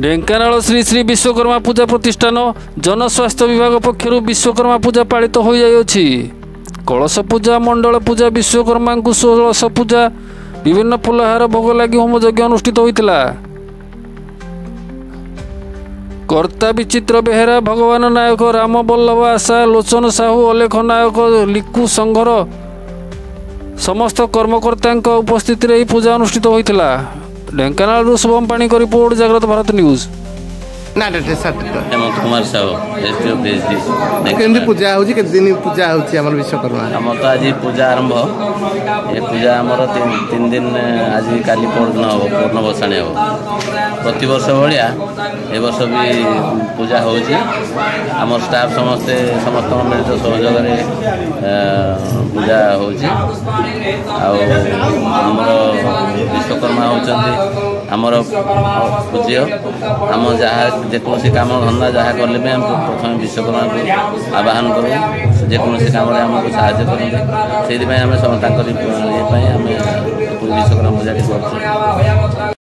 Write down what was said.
ढेंकानाल श्री श्री विश्वकर्मा पूजा प्रतिष्ठान जनस्वास्थ्य विभाग पक्षर विश्वकर्मा पूजा पालित हो जाइछि। कलश पूजा, मंडल पूजा, विश्वकर्मा को षोड़श पूजा, विभिन्न फुलहार भोग लगी होम यज्ञ अनुष्ठित होइतिला। कर्ता विचित्र बेहेरा, भगवान नायक, राम बल्लभ आशा, लोचन साहू, अलेख नायक, लिकु संघर समस्त कर्मकर्ता उपस्थित रही पूजा अनुष्ठित होइतिला। ढेंकानाल शुभम पाणी का रिपोर्ट, जागृत भारत न्यूज। हेमंत कुमार साहू केमती पूजा होची के दिन पूजा होची हमर विश्वकर्मा हमर तो आज पूजा आरंभ ये पूजा हमर 3 दिन आज काली पूर्ण हो पूर्ण बसाणी हो प्रति वर्ष भलिया ए वर्ष भी पूजा होची। हमर स्टाफ समस्त मिलित सहयोग रे पूजा होची। हमर विश्वकर्मा होचंती हमर पूज्य हम जहाँ जेकोसी काम धंदा जहाँ कले भी हम प्रथम विश्वकर्मा को आवाहन करूँ। जेकोसी काम आमको साहाଯ୍य करेंगे से आम विश्वकर्मा पूजा कर।